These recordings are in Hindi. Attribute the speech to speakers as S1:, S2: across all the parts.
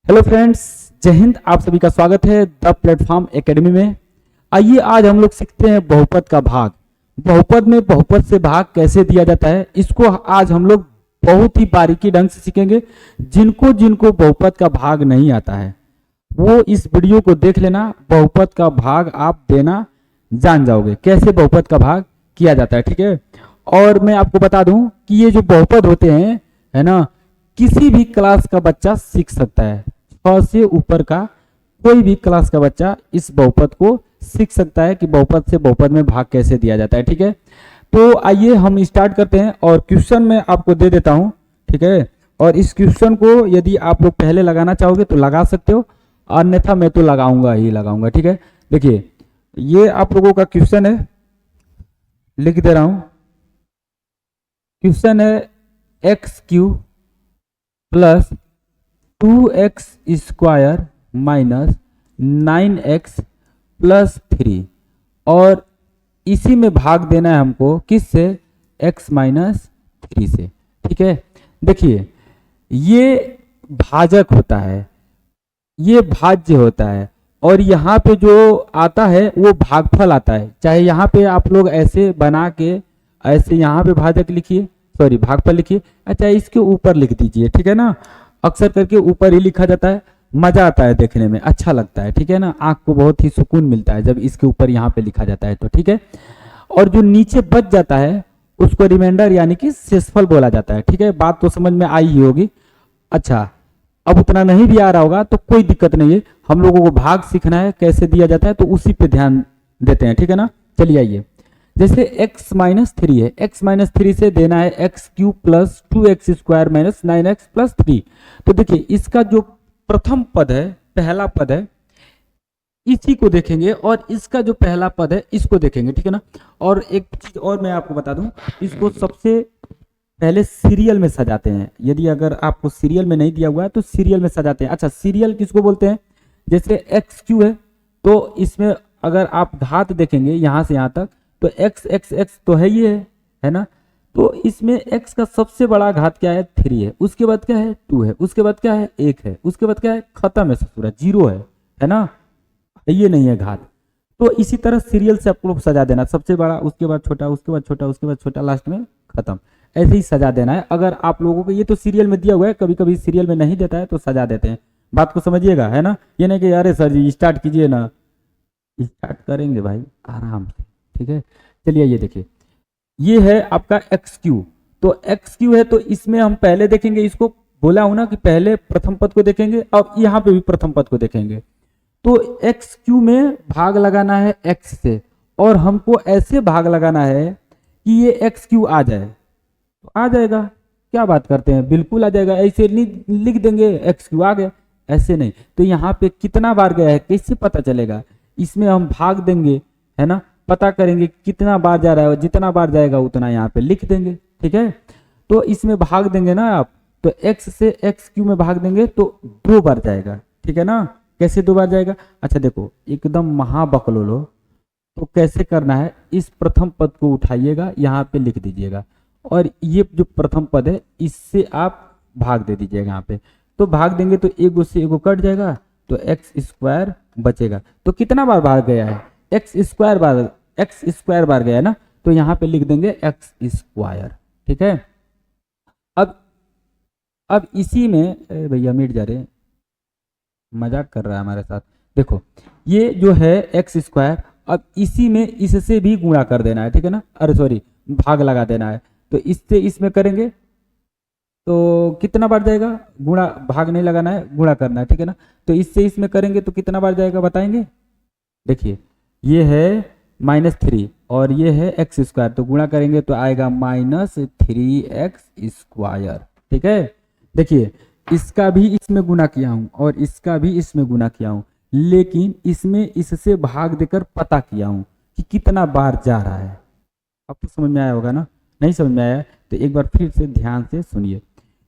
S1: हेलो फ्रेंड्स, जय हिंद। आप सभी का स्वागत है द प्लेटफॉर्म एकेडमी में। आइए आज हम लोग सीखते हैं बहुपद का भाग। बहुपद में बहुपद से भाग कैसे दिया जाता है, इसको आज हम लोग बहुत ही बारीकी ढंग से सीखेंगे। जिनको जिनको बहुपद का भाग नहीं आता है वो इस वीडियो को देख लेना। बहुपद का भाग आप देना जान जाओगे, कैसे बहुपद का भाग किया जाता है, ठीक है। और मैं आपको बता दूं कि ये जो बहुपद होते हैं, है ना, किसी भी क्लास का बच्चा सीख सकता है। 6 से ऊपर का कोई भी क्लास का बच्चा इस बहुपद को सीख सकता है कि बहुपद से बहुपद में भाग कैसे दिया जाता है, ठीक है। तो आइए हम स्टार्ट करते हैं और क्वेश्चन मैं आपको दे देता हूं, ठीक है। और इस क्वेश्चन को यदि आप लोग पहले लगाना चाहोगे तो लगा सकते हो, अन्यथा मैं तो लगाऊंगा ही लगाऊंगा, ठीक है। देखिए ये आप लोगों का क्वेश्चन है, लिख दे रहा हूं। क्वेश्चन है x Q plus 2x square minus 9x plus 3 और इसी में भाग देना है हमको किससे, x माइनस 3 से, ठीक है। देखिए ये भाजक होता है, ये भाज्य होता है और यहाँ पे जो आता है वो भागफल आता है। चाहे यहाँ पे आप लोग ऐसे बना के ऐसे यहाँ पे भाजक लिखिए, सॉरी भागफल लिखिए, अच्छा इसके ऊपर लिख दीजिए, ठीक है ना। अक्सर करके ऊपर ही लिखा जाता है, मजा आता है देखने में, अच्छा लगता है, ठीक है ना। आंख को बहुत ही सुकून मिलता है जब इसके ऊपर यहाँ पे लिखा जाता है तो, ठीक है। और जो नीचे बच जाता है उसको रिमाइंडर यानी कि शेषफल बोला जाता है, ठीक है। बात तो समझ में आई ही होगी। अच्छा अब उतना नहीं भी आ रहा होगा तो कोई दिक्कत नहीं है, हम लोगों को भाग सीखना है कैसे दिया जाता है तो उसी पे ध्यान देते हैं, ठीक है ना। चलिए आइए, जैसे x माइनस 3 है, x माइनस 3 से देना है x Q plus 2x square minus 9x plus 3। तो देखिए इसका जो प्रथम पद है, पहला पद है, इसी को देखेंगे और इसका जो पहला पद है इसको देखेंगे, ठीक है ना। और एक चीज और मैं आपको बता दूं, इसको सबसे पहले सीरियल में सजाते हैं। यदि अगर आपको सीरियल में नहीं दिया हुआ है तो सीरियल में सजाते हैं। अच्छा सीरियल किसको बोलते हैं, जैसे एक्स क्यू है तो इसमें अगर आप घात देखेंगे यहां से यहां तक तो x x x तो है, ये है ना। तो इसमें x का सबसे बड़ा घात क्या है, 3 है, उसके बाद क्या है 2 है, उसके बाद क्या है 1 है, उसके बाद क्या है खत्म है, ससुरा 0 है ना, ये नहीं है घात। तो इसी तरह सीरियल से आप लोग सजा देना, सबसे बड़ा उसके बाद छोटा उसके बाद छोटा उसके बाद छोटा लास्ट में खत्म, ऐसे ही सजा देना है। अगर आप लोगों को ये तो सीरियल में दिया हुआ है, कभी कभी सीरियल में नहीं देता है तो सजा देते हैं, बात को समझिएगा, है ना। ये नहीं कि अरे सर जी स्टार्ट कीजिए ना, स्टार्ट करेंगे भाई आराम से, ठीक है। चलिए ये देखिए ये है आपका एक्स क्यू, तो एक्स क्यू है तो इसमें हम पहले देखेंगे, इसको बोला हूं ना कि पहले प्रथम पद को देखेंगे और यहाँ पे भी प्रथम पद को देखेंगे। तो एक्स क्यू में भाग लगाना है एक्स से और हमको ऐसे भाग लगाना है कि ये एक्स क्यू आ जाए, तो आ जाएगा। क्या बात करते हैं, बिल्कुल आ जाएगा। ऐसे लिख देंगे एक्स क्यू आ गया, ऐसे नहीं। तो यहाँ पे कितना बार गया है कैसे पता चलेगा, इसमें हम भाग देंगे, है ना, पता करेंगे कितना बार जा रहा है, जितना बार जाएगा उतना यहाँ पे लिख देंगे, ठीक है। तो इसमें भाग देंगे ना आप, तो x से एक्स क्यू में भाग देंगे तो 2 बार जाएगा, ठीक है ना। कैसे 2 बार जाएगा, अच्छा देखो एकदम महाबकलोल हो तो कैसे करना है, इस प्रथम पद को उठाइएगा यहाँ पे लिख दीजिएगा और ये जो प्रथम पद है इससे आप भाग दे दीजिएगा यहाँ पे। तो भाग देंगे तो एगो से एगो कट जाएगा तो एक्स स्क्वायर बचेगा। तो कितना बार भाग गया है, एक्स स्क्वायर बार गया है ना, तो यहाँ पे लिख देंगे एक्स स्क्वायर, ठीक है। अब इसी में भैया मिट जा रहे, मजाक कर रहा है हमारे साथ। देखो ये जो है एक्स स्क्वायर, अब इसी में इससे भी गुणा कर देना है, ठीक है ना, अरे सॉरी भाग लगा देना है। तो इससे इसमें करेंगे तो कितना बार जाएगा, गुणा, भाग नहीं लगाना है गुणा करना है, ठीक है ना। तो इससे इसमें करेंगे तो कितना बार जाएगा बताएंगे। देखिए ये है -3 और ये है एक्स स्क्वायर, तो गुणा करेंगे तो आएगा -3x स्क्वायर, ठीक है। देखिए इसका भी इसमें गुणा किया हूं और इसका भी इसमें गुणा किया हूं, लेकिन इसमें इससे भाग देकर पता किया हूं कि कितना बार जा रहा है। आपको समझ में आया होगा ना, नहीं समझ में आया तो एक बार फिर से ध्यान से सुनिए।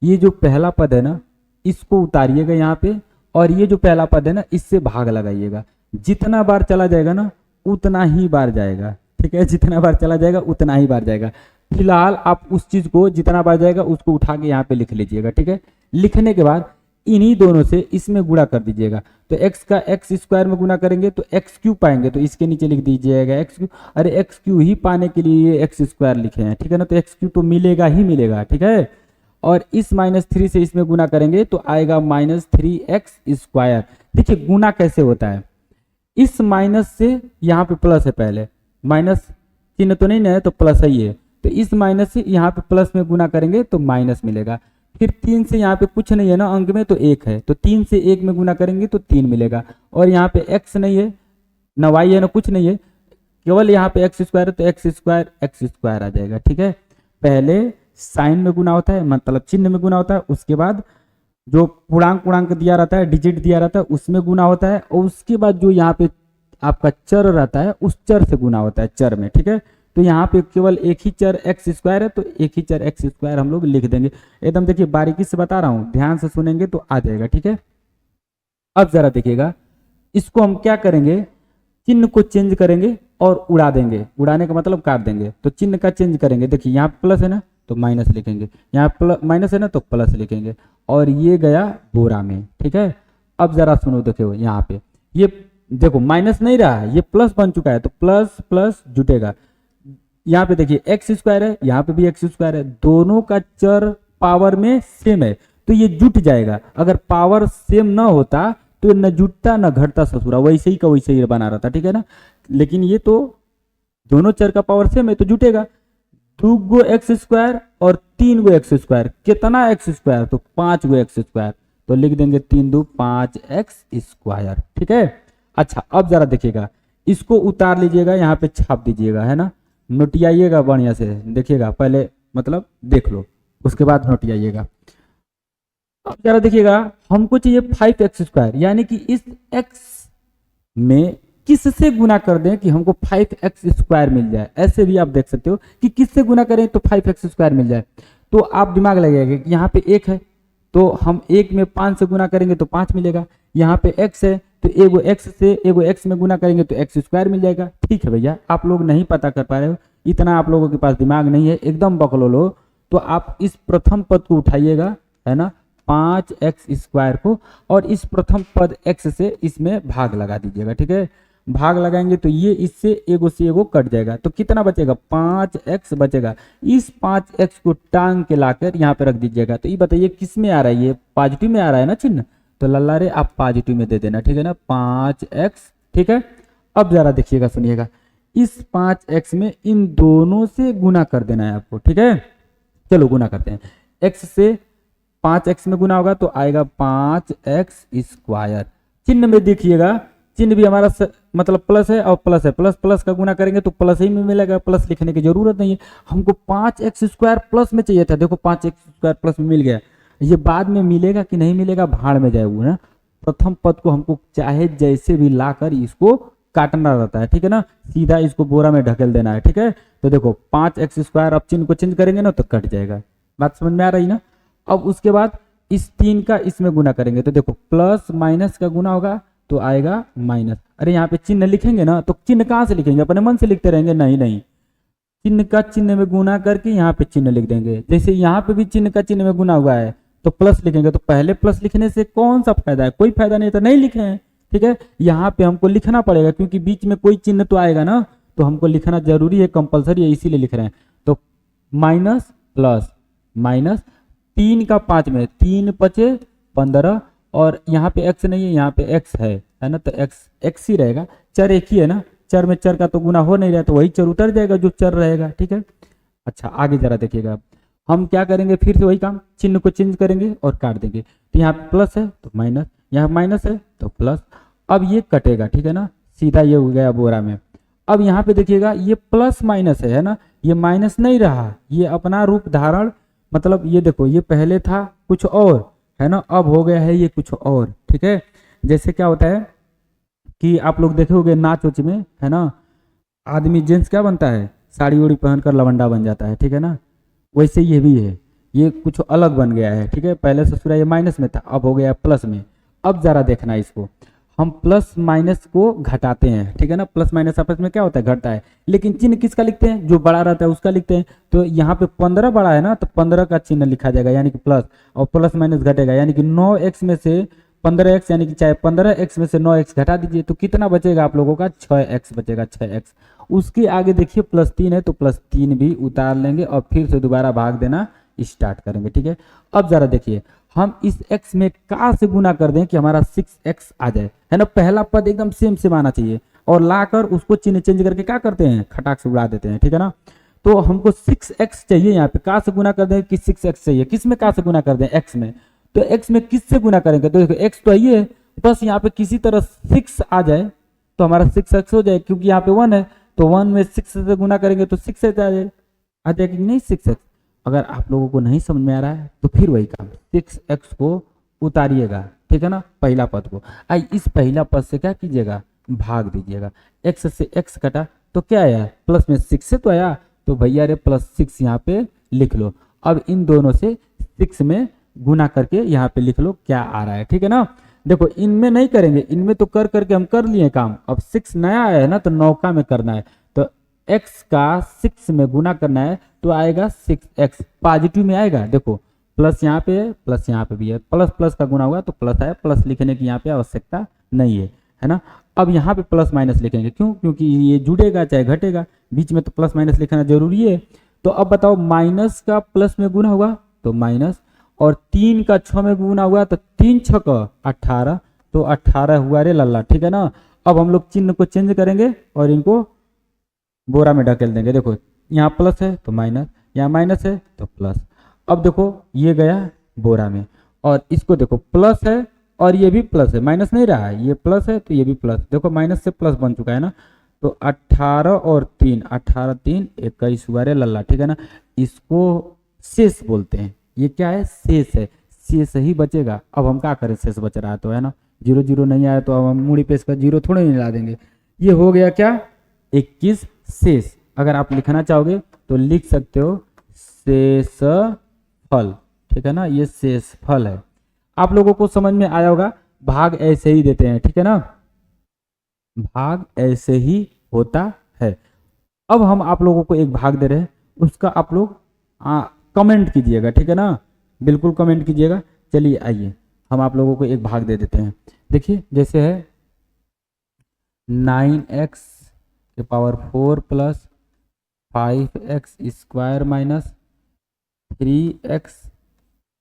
S1: ये जो पहला पद है ना इसको उतारिएगा यहाँ पे और ये जो पहला पद है ना इससे भाग लगाइएगा, जितना बार चला जाएगा ना उतना ही बार जाएगा, ठीक है। जितना बार चला जाएगा उतना ही बार जाएगा। फिलहाल आप उस चीज को जितना बार जाएगा उसको उठा के यहाँ पे लिख लीजिएगा, ठीक है। लिखने के बाद इन्हीं दोनों से इसमें गुणा कर दीजिएगा। तो x का एक्स स्क्वायर में गुणा करेंगे तो एक्स क्यू पाएंगे, तो इसके नीचे लिख दीजिएगा एक्स क्यू। अरे एक्स क्यू ही पाने के लिए ये एक्स स्क्वायर लिखे हैं, ठीक है ना, तो एक्स क्यू तो मिलेगा ही मिलेगा, ठीक है। और इस -3 से इसमें गुना करेंगे तो आएगा -3x स्क्वायर। देखिए गुना कैसे होता है, इस माइनस से यहाँ पे प्लस है, पहले माइनस चिन्ह तो नहीं ना है तो प्लस ही है, तो इस माइनस से यहाँ पे प्लस में गुना करेंगे तो माइनस मिलेगा। फिर 3 से यहाँ पे कुछ नहीं है ना अंक में, तो 1 है, तो 3 से 1 में गुना करेंगे तो 3 मिलेगा। और यहाँ पे x नहीं है ना y है ना कुछ नहीं है, केवल यहाँ पे एक्स स्क्वायर है, तो एक्स स्क्वायर आ जाएगा, ठीक है। पहले साइन में गुना होता है, मतलब चिन्ह में गुना होता है, उसके बाद जो पूर्णांक दिया रहता है, डिजिट दिया रहता है, उसमें गुना होता है, और उसके बाद जो यहाँ पे आपका चर रहता है उस चर से गुना होता है, चर में, ठीक है। तो यहाँ पे केवल एक ही चर एक्स स्क्वायर है, तो एक ही चर एक्स स्क्वायर हम लोग लिख देंगे। एकदम देखिए बारीकी से बता रहा हूँ, ध्यान से सुनेंगे तो आ जाएगा, ठीक है। अब जरा देखिएगा, इसको हम क्या करेंगे, चिन्ह को चेंज करेंगे और उड़ा देंगे। उड़ाने का मतलब काट देंगे, तो चिन्ह का चेंज करेंगे। देखिए यहाँ प्लस है ना तो माइनस लिखेंगे, यहाँ माइनस है ना तो प्लस लिखेंगे, और ये गया बोरा में, ठीक है। अब जरा सुनो, देखो यहाँ पे ये देखो माइनस नहीं रहा है, ये प्लस बन चुका है, तो प्लस प्लस जुटेगा। यहाँ पे देखिए एक्स स्क्वायर है, यहाँ पे भी एक्स स्क्वायर है, दोनों का चर पावर में सेम है, तो ये जुट जाएगा। अगर पावर सेम ना होता तो न जुटता न घटता ससुरा, वैसे ही का वैसे ही बना रहता, ठीक है ना। लेकिन ये तो दोनों चर का पावर सेम है तो जुटेगा। 2 गो एक्स स्क्वायर और 3 गो एक्स स्क्वायर, कितना एक्स स्क्वायर, तो 5 गो एक्स स्क्वायर, तो लिख देंगे 3 2 5 एक्स स्क्वायर, ठीक है। अच्छा अब जरा देखिएगा, इसको उतार लीजिएगा, यहाँ पे छाप दीजिएगा, है ना, नोटियाइएगा बढ़िया से, देखिएगा पहले मतलब देख लो, उसके बाद नोटियाइएगा। अब जरा देखिएगा, हमको चाहिए 5x स्क्वायर, यानी कि इस x में किससे गुना कर दें कि हमको 5x स्क्वायर मिल जाए। ऐसे भी आप देख सकते हो कि किससे गुना करें तो 5x स्क्वायर मिल जाए। तो आप दिमाग लगाइएगा कि यहाँ पे 1 है, तो हम 1 में 5 से गुना करेंगे तो 5 मिलेगा। यहाँ पे x है, तो एगो x से एगो x में गुना करेंगे तो x स्क्वायर मिल जाएगा। ठीक है भैया, आप लोग नहीं पता कर पा रहे हो, इतना आप लोगों के पास दिमाग नहीं है, एकदम बकलो लो, तो आप इस प्रथम पद को उठाइएगा, है ना, 5x स्क्वायर को, और इस प्रथम पद x से इसमें भाग लगा दीजिएगा, ठीक है। भाग लगाएंगे तो ये इससे एगो से एगो कट जाएगा, तो कितना बचेगा, 5x बचेगा। इस 5x को टांग के लाकर यहाँ पे रख दीजिएगा। तो ये बताइए किस में आ रहा है, ये पॉजिटिव में आ रहा है ना चिन्ह, तो लल्ला रे आप पॉजिटिव में दे देना, ठीक है ना, 5x, ठीक है। अब जरा देखिएगा, सुनिएगा, इस 5x में इन दोनों से गुना कर देना है आपको, ठीक है। चलो गुना करते हैं, x से 5x में गुना होगा तो आएगा 5x स्क्वायर। चिन्ह में देखिएगा, चिन्ह भी हमारा मतलब प्लस है और प्लस है, प्लस प्लस का गुना करेंगे तो प्लस ही में मिलेगा, प्लस लिखने की जरूरत नहीं है। हमको 5x स्क्वायर प्लस में चाहिए था, देखो 5x स्क्वायर प्लस में मिल गया। ये बाद में मिलेगा कि नहीं मिलेगा, भाड़ में जाए वो ना। प्रथम पद को हमको चाहे जैसे भी लाकर इसको काटना रहता है, ठीक है ना, सीधा इसको बोरा में ढकेल देना है, ठीक है। तो देखो 5x स्क्वायर, अब चिन्ह को चेंज करेंगे ना तो कट जाएगा, बात समझ में आ रही ना। अब उसके बाद इस 3 का इसमें गुना करेंगे तो देखो प्लस माइनस का गुना होगा तो आएगा माइनस। अरे यहाँ पे चिन्ह लिखेंगे ना, तो चिन्ह कहाँ से लिखेंगे, अपने मन से लिखते रहेंगे, नहीं नहीं, चिन्ह का चिन्ह में गुना करके यहाँ पे चिन्ह लिख देंगे। जैसे यहाँ पे भी चिन्ह का चिन्ह में गुना हुआ है तो प्लस लिखेंगे, तो पहले प्लस लिखने से कौन सा फायदा है, कोई फायदा नहीं, तो नहीं लिखे हैं, ठीक है। यहाँ पे हमको लिखना पड़ेगा क्योंकि बीच में कोई चिन्ह तो आएगा ना, तो हमको लिखना जरूरी है, कंपलसरी है, इसीलिए लिख रहे हैं। तो माइनस प्लस माइनस, 3 का 5 में 3 5 15, और यहाँ पे x नहीं है, यहाँ पे x है ना, तो x ही रहेगा, चर एक ही है ना, चर में चर का तो गुना हो नहीं रहा, तो वही चर उतर जाएगा जो चर रहेगा, ठीक है। अच्छा आगे जरा देखिएगा, हम क्या करेंगे, फिर से वही काम, चिन्ह को चेंज करेंगे और काट देंगे। तो यहाँ प्लस है तो माइनस, यहाँ माइनस है तो प्लस, अब ये कटेगा, ठीक है ना, सीधा ये हो गया बोरा में। अब यहाँ पे देखिएगा, ये प्लस माइनस है ना, ये माइनस नहीं रहा, ये अपना रूप धारण, मतलब ये देखो, ये पहले था कुछ और, है ना, अब हो गया है ये कुछ और, ठीक है। जैसे क्या होता है कि आप लोग देखे होंगे नाच उच में, है ना, आदमी जेंट्स क्या बनता है, साड़ी उड़ी पहनकर लवंडा बन जाता है, ठीक है ना, वैसे ये भी है, ये कुछ अलग बन गया है, ठीक है। पहले ससुरा ये माइनस में था, अब हो गया प्लस में। अब जरा देखना इसको, हम प्लस माइनस को घटाते हैं, ठीक है ना। प्लस माइनस आपस में क्या होता है, घटता है। लेकिन चिन्ह किसका लिखते हैं, जो बड़ा रहता है उसका लिखते हैं। तो यहाँ पे 15 बड़ा है ना, तो 15 का चिन्ह लिखा जाएगा यानी कि प्लस, और प्लस माइनस घटेगा यानी कि 9x में से 15x, यानी कि चाहे 15x में से 9x घटा दीजिए तो कितना बचेगा आप लोगों का, 6x बचेगा, 6x। उसके आगे देखिए +3 है तो +3 भी उतार लेंगे और फिर से दोबारा भाग देना स्टार्ट करेंगे, ठीक है। अब जरा देखिए, हम इस x में का से गुना कर दें कि हमारा 6x आ जाए, है ना। पहला पद एकदम सेम सेम आना चाहिए और लाकर उसको चिन्ह चेंज करके क्या करते हैं, खटाक से उड़ा देते हैं, ठीक है ना। तो हमको 6x चाहिए, यहाँ पे का से गुना कर दें कि 6x चाहिए। किस में का से गुना कर दें, x में। तो x में किस से गुना करेंगे, तो देखो x तो ये है, बस यहाँ पे किसी तरह 6 आ जाए तो हमारा 6x हो जाए, क्योंकि यहाँ पे 1 है तो 1 में 6 से गुना करेंगे तो 6 आ जाएगा कि नहीं, 6x। अगर आप लोगों को नहीं समझ में आ रहा है तो फिर वही काम, 6x को उतारिएगा, ठीक है ना, पहला पद को। इस पहला पद से क्या कीजिएगा, भाग दीजिएगा। x से x कटा तो क्या आया, प्लस में 6 से तो आया, तो भैया रे +6 यहाँ पे लिख लो। अब इन दोनों से 6 में गुना करके यहाँ पे लिख लो क्या आ रहा है, ठीक है ना। देखो इनमें नहीं करेंगे, इनमें तो कर करके हम कर लिए काम। अब 6 नया आया है ना, तो नौका में करना है, तो x का 6 में गुना करना है तो आएगा 6x, पॉजिटिव में आएगा। देखो प्लस यहाँ पे है, प्लस यहाँ पे भी है, प्लस प्लस का गुना हुआ तो प्लस आया, प्लस लिखने की यहाँ पे आवश्यकता नहीं है ना। अब यहाँ पे प्लस माइनस लिखेंगे, क्यों, क्योंकि ये जुड़ेगा चाहे घटेगा, बीच में तो प्लस माइनस लिखना जरूरी है। तो अब बताओ, माइनस का प्लस में गुना हुआ तो माइनस, और 3 का 6 में गुना हुआ तो 3 6 का 18, तो 18 हुआ रे लल्ला, ठीक है ना। अब हम लोग चिन्ह को चेंज करेंगे और इनको बोरा में ढकेल देंगे। देखो यहाँ प्लस है तो माइनस, यहाँ माइनस है तो प्लस। अब देखो ये गया बोरा में, और इसको देखो प्लस है और ये भी प्लस है, माइनस नहीं रहा है, ये प्लस है तो ये भी प्लस, देखो माइनस से प्लस बन चुका है ना। तो 18 और 3, 18 3 21 हुआ रे लल्ला, ठीक है ना। इसको शेष बोलते हैं, ये क्या है, शेष है, शेष ही बचेगा। अब हम क्या करें, शेष बच रहा है तो, है ना, 0 0 नहीं आया तो अब हम मूड़ी पे इसका 0 थोड़े नहीं ला देंगे। ये हो गया क्या, 21 शेष। अगर आप लिखना चाहोगे तो लिख सकते हो शेष फल, ठीक है ना, ये शेष फल है। आप लोगों को समझ में आया होगा, भाग ऐसे ही देते हैं, ठीक है ना, भाग ऐसे ही होता है। अब हम आप लोगों को एक भाग दे रहे हैं, उसका आप लोग कमेंट कीजिएगा, ठीक है ना, बिल्कुल कमेंट कीजिएगा। चलिए आइए हम आप लोगों को एक भाग दे देते हैं। देखिए जैसे है 9x के power 4 plus 5x square minus 3x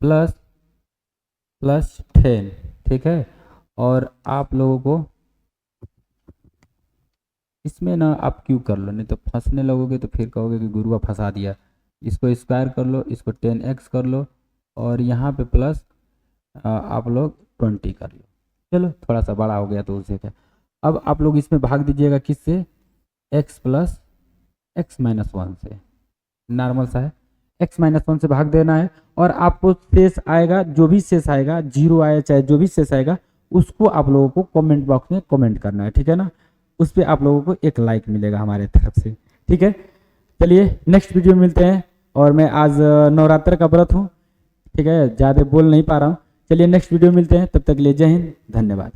S1: plus 10, ठीक है। और आप लोगों को इसमें ना आप क्यों कर लो, नहीं तो फंसने लगोगे तो फिर कहोगे कि गुरुआ फंसा दिया। इसको स्क्वायर कर लो, इसको 10x कर लो, और यहाँ पे प्लस आप लोग 20 कर लो। चलो थोड़ा सा बड़ा हो गया तो उसे क्या। अब आप लोग इसमें भाग दीजिएगा किससे, x प्लस x माइनस 1 से, नॉर्मल सा है, x माइनस 1 से भाग देना है। और आपको शेष आएगा, जो भी शेष आएगा, 0 आया चाहे जो भी शेष आएगा, उसको आप लोगों को कमेंट बॉक्स में कमेंट करना है, ठीक है ना। उस पर आप लोगों को एक लाइक मिलेगा हमारे तरफ से, ठीक है। चलिए नेक्स्ट वीडियो में मिलते हैं। और मैं आज नवरात्र का व्रत हूँ, ठीक है, ज़्यादा बोल नहीं पा रहा हूँ। चलिए नेक्स्ट वीडियो में मिलते हैं, तब तक के लिए जय हिंद, धन्यवाद।